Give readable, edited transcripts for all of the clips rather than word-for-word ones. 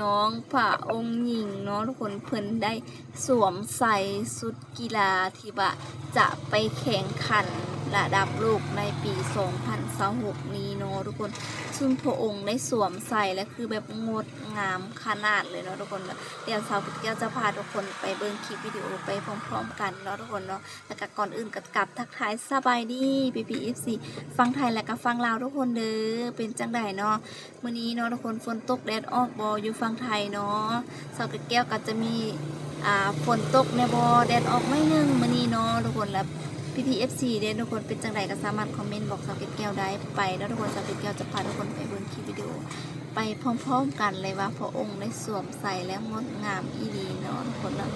น้องพระองค์หญิงเนาะทุกคนเพิ่นได้สวมใส่ชุดกีฬาที่ว่าจะไปแข่งขันระดับโลกในปี2026นี้เนาะทุกคนซึ่งพระองค์ได้สวมใส่และคือแบบงดงามขนาดเลยเนาะทุกคนเดี๋ยวสาวเกียวจะพาทุกคนไปเบิ่งคลิปวิดีโอไปพร้อมๆกันเนาะทุกคนเนาะแล้วก็ก่อนอื่นก็กลับทักทายสบายดีPPFC ฟังไทยและก็ฟังลาวทุกคนเด้อเป็นจังไดเนาะมื้อนี้เนาะทุกคนฝนตกแดดออกบ่อยู่ฟังไทยเนาะสาวแก้วก็จะมีฝนตกในบ่แดดออกไม่นึงมื้อนี้เนาะทุกคนแล้วPPFC เด้ทุกคนเป็นจังไดก็สามารถคอมเมนต์บอกสาวแก้วได้ไปแล้วทุกคนสาวแก้วจะพาทุกคนไปเบิ่งคลิปวิดีโอไปพร้อมๆกันเลยว่าพระองค์ได้สวมใส่แล้วงดงามอีหลีเนาะทุกคนเนาะ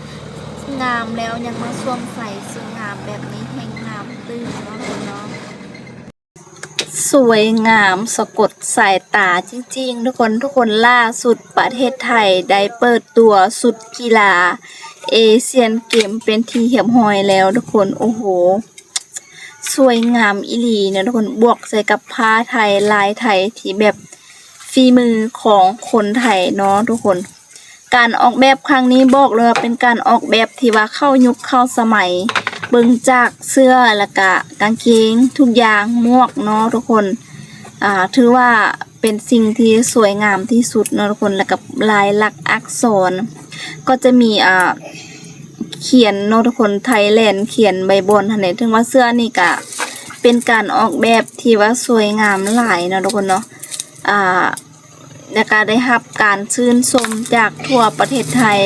งามแล้วยังมาสวมใส่สวยงามแบบนี้แห่งงามตื้นเนาะทุกคนเนาะสวยงามสะกดสายตาจริงๆทุกคนล่าสุดประเทศไทยได้เปิดตัวสุดกีฬาเอเชียนเกมเป็นที่เหี่ยมห้อยแล้วทุกคนโอ้โหสวยงามอีหลีเนี่ยทุกคนบวกใส่กับผ้าไทยลายไทยที่แบบฝีมือของคนไทยเนาะทุกคนการออกแบบครั้งนี้บอกเลยว่าเป็นการออกแบบที่ว่าเข้ายุคเข้าสมัยเบิ่งจากเสื้อแล้วก็กางเกงทุกอย่างหมวกเนาะทุกคนถือว่าเป็นสิ่งที่สวยงามที่สุดเนาะทุกคนแล้วกับลายลักษณ์อักษรก็จะมีเขียนเนาะทุกคนไทยแลนด์เขียนใบบนหั่นแหละถึงว่าเสื้อนี่ก็เป็นการออกแบบที่ว่าสวยงามหลายเนาะทุกคนเนาะแล้วก็ได้รับการชื่นชมจากทั่วประเทศไทย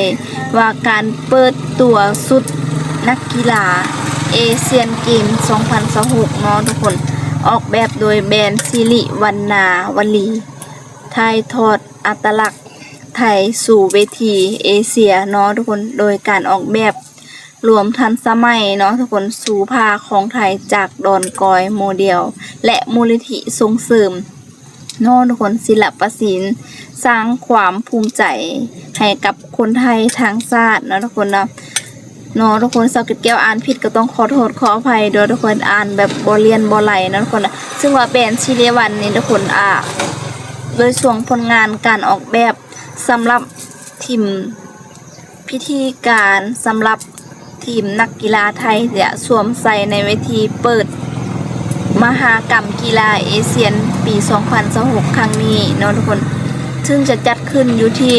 ว่าการเปิดตัวสุดนักกีฬาเอเชียนเกม2026เนาะทุกคนออกแบบโดยแบรนด์สิริวรรณาวลีถ่ายทอดอัตลักษณ์ไทยสู่เวทีเอเชียเนาะทุกคนโดยการออกแบบรวมทันสมัยเนาะทุกคนสู่ผ้าของไทยจากดอนกอยโมเดลและมูลนิธิส่งเสริมเนาะทุกคนศิลปศิลป์สร้างความภูมิใจให้กับคนไทยทั้งชาติเนาะทุกคนเนาะทุกคนสาวกิดแก้วอ่านผิดก็ต้องขอโทษขออภัยด้วยทุกคนอ่านแบบบ่เรียนบ่ไหลนะทุกคนนะซึ่งว่าแบรนด์ชิเลวันนี่ทุกคนโดยส่วนผลงานการออกแบบสำหรับทีมพิธีการสำหรับทีมนักกีฬาไทยจะสวมใส่ในเวทีเปิดมหกรรมกีฬาเอเชียนปี2026ครั้งนี้เนาะทุกคนซึ่งจะจัดขึ้นอยู่ที่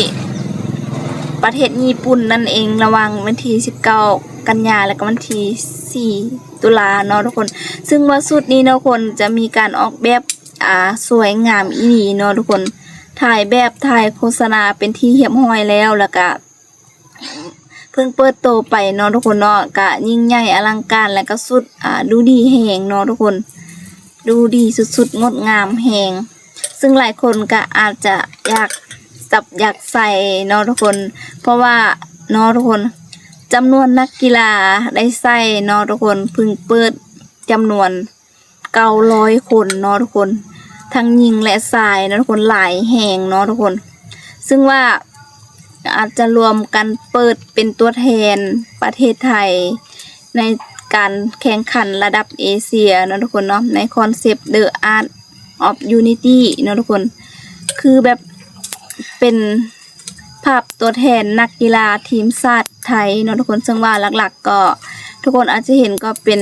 ประเทศญี่ปุ่นนั่นเองระหว่างวันที่19กันยาและก็วันที่4ตุลาเนาะทุกคนซึ่งว่าสุดนี้เนาะทุกคนจะมีการออกแบบสวยงามอีหลีเนาะทุกคนถ่ายแบบถ่ายโฆษณาเป็นที่เหี่ยมห้อยแล้วก็เพิ่งเปิดโตไปเนาะทุกคนเนาะก็ยิ่งใหญ่อลังการและก็สุดดูดีแหงเนาะทุกคนดูดีสุดๆงดงามแหงซึ่งหลายคนก็อาจจะอยากใส่เนาะทุกคนเพราะว่าเนาะทุกคนจำนวนนักกีฬาได้ใส่เนาะทุกคนเพิ่งเปิดจำนวน900คนเนาะทุกคนทั้งหญิงและชายเนาะทุกคนหลายแห่งเนาะทุกคนซึ่งว่าอาจจะรวมกันเปิดเป็นตัวแทนประเทศไทยในการแข่งขันระดับเอเชียเนาะทุกคนเนาะในคอนเซปต์ The Art of Unity เนาะทุกคนคือแบบเป็นภาพตัวแทนนักกีฬาทีมชาติไทยเนาะทุกคนซึ่งว่าหลักๆก็ทุกคนอาจจะเห็นก็เป็น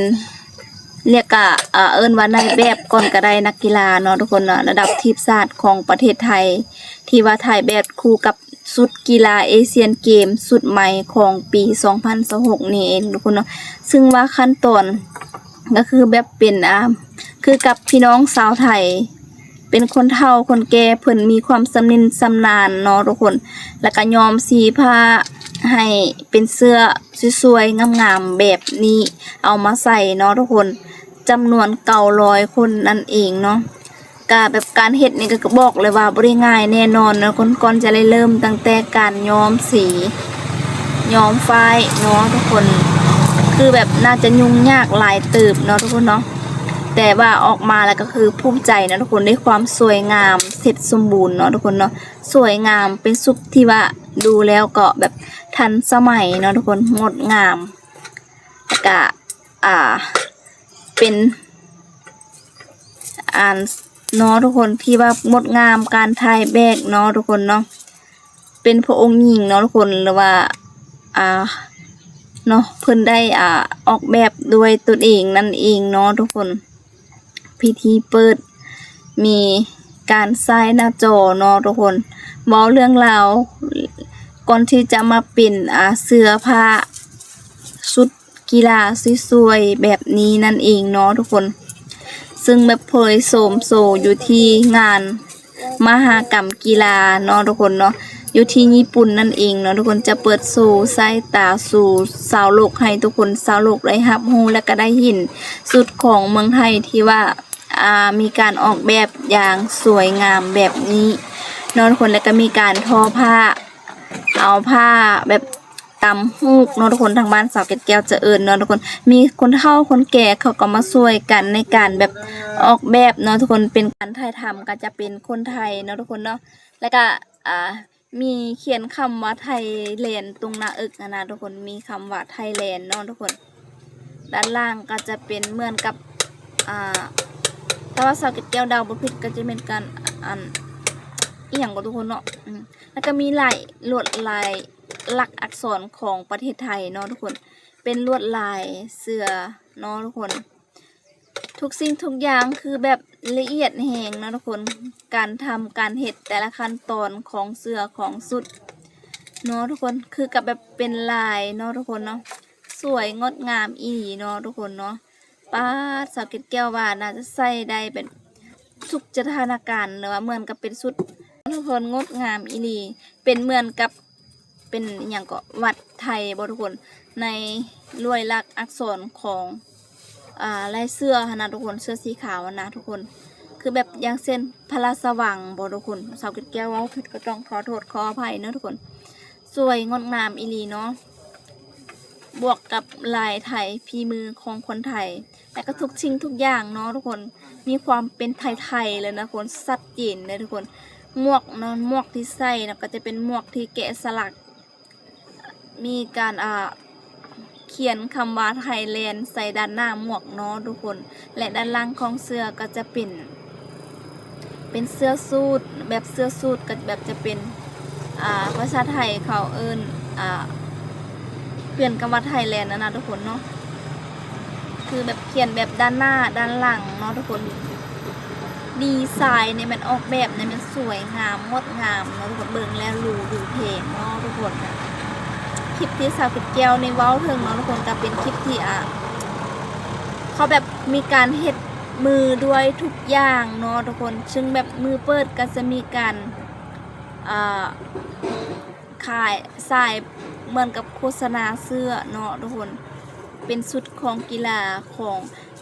เรียกเอิ้นว่าในแบบก่อนก็ได้นักกีฬาเนาะทุกคนเนาะระดับทีมชาติของประเทศไทยที่ว่าถ่ายแบบคู่กับชุดกีฬาเอเชียนเกมสุดใหม่ของปี2026นี่เองทุกคนเนาะซึ่งว่าขั้นตอนก็คือแบบเป็นคือกับพี่น้องสาวไทยเป็นคนเฒ่าคนแก่เพิ่นมีความสำนินสำนาญเนาะทุกคนแล้วก็ย้อมสีผ้าให้เป็นเสื้อสวยๆงามๆแบบนี้เอามาใส่เนาะทุกคนจำนวน900คนนั่นเองเนาะแบบการเฮ็ดนี่ก็บอกเลยว่าบ่ได้ง่ายแน่นอนนะคนก่อนจะได้เริ่มตั้งแต่การย้อมสีย้อมฝ้ายเนาะทุกคนคือแบบน่าจะยุ่งยากหลายเติบเนาะทุกคนเนาะแต่ว่าออกมาแล้วก็คือภูมิใจนะทุกคนได้ความสวยงามเสร็จสมบูรณ์เนาะทุกคนเนาะสวยงามเป็นซุปที่ว่าดูแล้วก็แบบทันสมัยเนาะทุกคนงดงามก็เป็นเนาะทุกคนที่ว่างดงามการถ่ายแบบเนาะทุกคนเนาะ เป็นพระองค์หญิงเนาะทุกคนหรือว่าเนาะเพิ่นได้ออกแบบด้วยตนเองนั่นเองเนาะทุกคนพิธีเปิดมีการใส่หน้าจอเนาะทุกคนเว้าเรื่องราวก่อนที่จะมาเป็นเสื้อผ้าชุดกีฬาสวยๆแบบนี้นั่นเองเนาะทุกคนซึ่งแบบเผยโสมโซอยู่ที่งานมหกรรมกีฬาเนาะทุกคนเนาะอยู่ที่ญี่ปุ่นนั่นเองเนาะทุกคนจะเปิดสู่สายตาสู่ชาวโลกให้ทุกคนชาวโลกได้รับรู้และก็ได้เห็นสุดของเมืองไทยที่ว่ามีการออกแบบอย่างสวยงามแบบนี้เนาะทุกคนแล้วก็มีการทอผ้าเอาผ้าแบบตำฮูกเนาะทุกคนทางบ้านสาวเกตแก้วจะเอิญเนาะทุกคนมีคนเฒ่าคนแก่เขาก็มาช่วยกันในการแบบออกแบบเนาะทุกคนเป็นการถ่ายทำก็จะเป็นคนไทยเนาะทุกคนเนาะแล้วก็มีเขียนคำว่าไทยแลนด์ตรงหน้าอกนะทุกคนมีคำว่าไทยแลนด์เนาะทุกคนด้านล่างก็จะเป็นเหมือนกับถ้าว่าสาวเกตแก้วเดาบ่ผิดก็จะเป็นการอีหยังก็ทุกคนเนาะแล้วก็มีลวดลายหลักอักษรของประเทศไทยเนาะทุกคนเป็นลวดลายเสื้อเนาะทุกคนทุกสิ่งทุกอย่างคือแบบละเอียดแหงนะทุกคนการทำการเฮ็ดแต่ละขั้นตอนของเสื้อของสุดเนาะทุกคนคือกับแบบเป็นลายเนาะทุกคนเนาะสวยงดงามอีหลีเนาะทุกคนเนาะป้าสาวเกตแก้วว่าน่าจะใส่ได้เป็นทุกสถานการณ์หรือว่าเหมือนกับเป็นสุดทุกคนงดงามอีหลีเป็นเหมือนกับเป็นอย่างก็วัดไทยบ่ทุกคนในลวยลักษณ์อักษรของลายเสื้อนะทุกคนเสื้อสีขาวนะทุกคนคือแบบอย่างเส้นพระสว่างบ่ทุกคนสาวเกตแก้วว่าผิดก็ต้องขอโทษขออภัยนะทุกคนสวยงดงามอีหลีเนาะบวกกับลายไทยพีมือของคนไทยแต่ก็ทุกชิ้นทุกอย่างเนาะทุกคนมีความเป็นไทยๆเลยนะทุกคนชัดเจนเลยทุกคนหมวกเนาะหมวกที่ใส่นะก็จะเป็นหมวกที่แกะสลักมีการเขียนคำว่าไทยแลนด์ใส่ด้านหน้าหมวกเนาะทุกคนและด้านล่างของเสื้อก็จะเป็นเสื้อสูทแบบเสื้อสูทก็แบบจะเป็นภาษาไทยเขาเอิ้นเปลี่ยนคำว่าไทยแลนด์นะทุกคนเนาะคือแบบเขียนแบบด้านหน้าด้านหลังเนาะทุกคนดีไซน์เนี่ยมันออกแบบเนี่ยมันสวยงามงดงามเนาะทุกคนเบิ่งแล้วรู้ดูเพลงเนาะทุกคนคลิปที่สาวเกตแก้วในเว้าถึงเนาะทุกคนก็เป็นคลิปที่เขาแบบมีการเฮ็ดมือด้วยทุกอย่างเนาะทุกคนซึ่งแบบมือเปิดก็จะมีการขายสายเหมือนกับโฆษณาเสื้อเนาะทุกคนเป็นชุดของกีฬาของ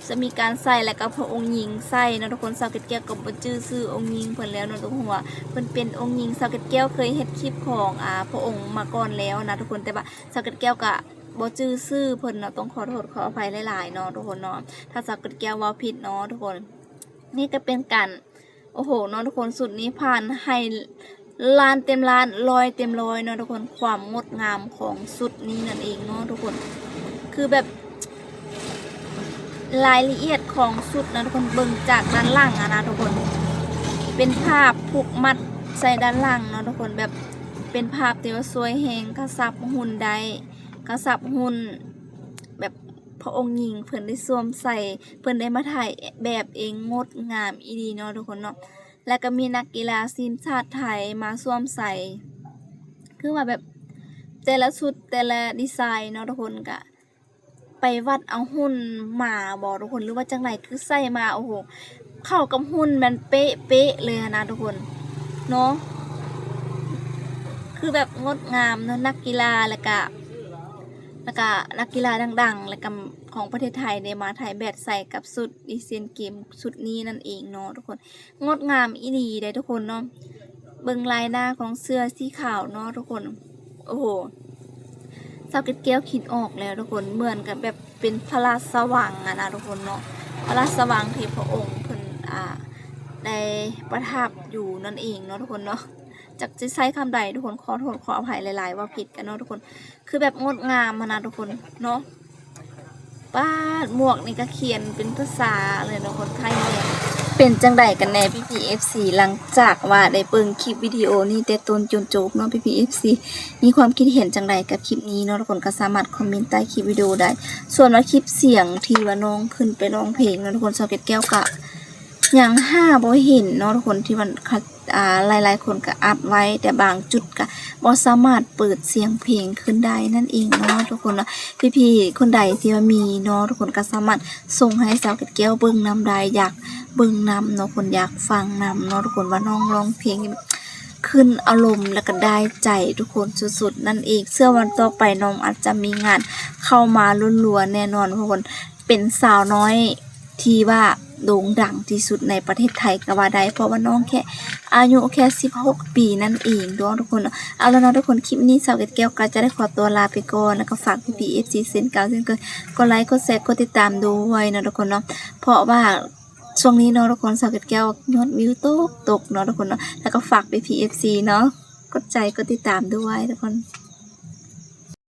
จะมีการใส่และก็พระองค์หญิงใส่เนาะทุกคนสาวเกตแก้วก็บ่จื้อชื่อองค์หญิงเพิ่นแล้วเนาะทุกคนว่าเพิ่นเป็นองค์หญิงสาวเกตแก้วเคยเฮ็ดคลิปของพระองค์มาก่อนแล้วนะทุกคนแต่ว่าสาวเกตแก้วก็บ่จื้อชื่อเพิ่นเนาะต้องขอโทษขออภัยหลายๆเนาะทุกคนเนาะถ้าสาวเกตแก้วเว้าผิดเนาะทุกคนนี่ก็เป็นการโอ้โหเนาะทุกคนสุดนี้ผ่านให้ล้านเต็มล้านร้อยเต็มร้อยเนาะทุกคนความงดงามของสุดนี้นั่นเองเนาะทุกคนคือแบบรายละเอียดของสุดนะทุกคนเบิ่งจากด้านล่างนะทุกคนเป็นภาพผูกมัดใส่ด้านล่างเนาะทุกคนแบบเป็นภาพที่ว่าสวยแหงกระสับหุ่นได้กระสับหุ่นแบบพระองค์หญิงเพิ่นได้สวมใส่เพิ่นได้มาถ่ายแบบเองงดงามอีดีเนาะทุกคนเนาะแล้วก็มีนักกีฬาทีมชาติไทยมาสวมใส่คือว่าแบบแต่ละชุดแต่ละดีไซน์เนาะทุกคนก็ไปวัดเอาหุ่นมาบอกทุกคนหรือว่าจังไหนคือใส่มาโอ้โหเข้ากับหุ่นมันเป๊ะเลยนะทุกคนเนาะคือแบบงดงามเนาะนักกีฬาแล้วก็นักกีฬาดังๆแล้วก็ของประเทศไทยได้มาถ่ายแบบใส่กับชุดเอเชียนเกมชุดนี้นั่นเองเนาะทุกคนงดงามอีหลีได้ทุกคนเนาะเบิ่งลายหน้าของเสื้อสีขาวเนาะทุกคนโอ้โหสาวเกตแก้วคิดออกแล้วทุกคนเหมือนกับแบบเป็นพระราชวังนะทุกคนเนาะพระราชวังที่พระองค์เพิ่นได้ประทับอยู่นั่นเองเนาะทุกคนเนาะจากจะใช้คำใดทุกคนขอโทษขออภัยหลายๆว่าผิดกันเนาะทุกคนคือแบบงดงามนะทุกคนเนาะป้าหมวกนี่ก็เขียนเป็นภาษาเลยเนาะคนไทยเนี่ย เป็นจังใดกันแน่พี่ FC หลังจากว่าได้เบิ่งคลิปวิดีโอนี้แต่ต้นจนจบเนาะพี่ FC มีความคิดเห็นจังใดกับคลิปนี้เนาะทุกคนก็สามารถคอมเมนต์ใต้คลิปวิดีโอได้ ส่วนว่าคลิปเสียงที่ว่าน้องขึ้นไปร้องเพลงเนาะทุกคนสาวเกตแก้วกะยังห้าบ่เห็นเนาะทุกคนที่มันหลายๆคนก็อัดไว้แต่บางจุดก็บ่สามารถเปิดเสียงเพลงขึ้นได้นั่นเองเนาะทุกคนเนาะพี่ๆคนใดที่ว่ามีเนาะทุกคนก็สามารถส่งให้สาวเกตแก้วเบิ่งนำได้อยากเบิ่งนำเนาะคนอยากฟังนำเนาะทุกคนว่าน้องร้องเพลงขึ้นอารมณ์แล้วก็ได้ใจทุกคนสุดๆนั่นเองเชื่อวันต่อไปน้องอาจจะมีงานเข้ามาล้วนๆแน่นอนทุกคนเป็นสาวน้อยที่ว่าโด่งดังที่สุดในประเทศไทยก็ว่าได้เพราะว่าน้องแค่อายุแค่16 ปีนั่นเองด้วยทุกคนเอาแล้วนะทุกคนคลิปนี้สาวเกตแก้วก็จะได้ขอตัวลาไปก่อนแล้วก็ฝากพี่ FC เซนเก่าเซนเกินกดไลค์กดแชร์กดติดตามด้วยนะทุกคนเนาะเพราะว่าช่วงนี้เนาะทุกคนสาวเกตแก้วยอดวิวตกเนาะทุกคนเนาะแล้วก็ฝากพี่ FC เนาะกดใจกดติดตามด้วยทุกคน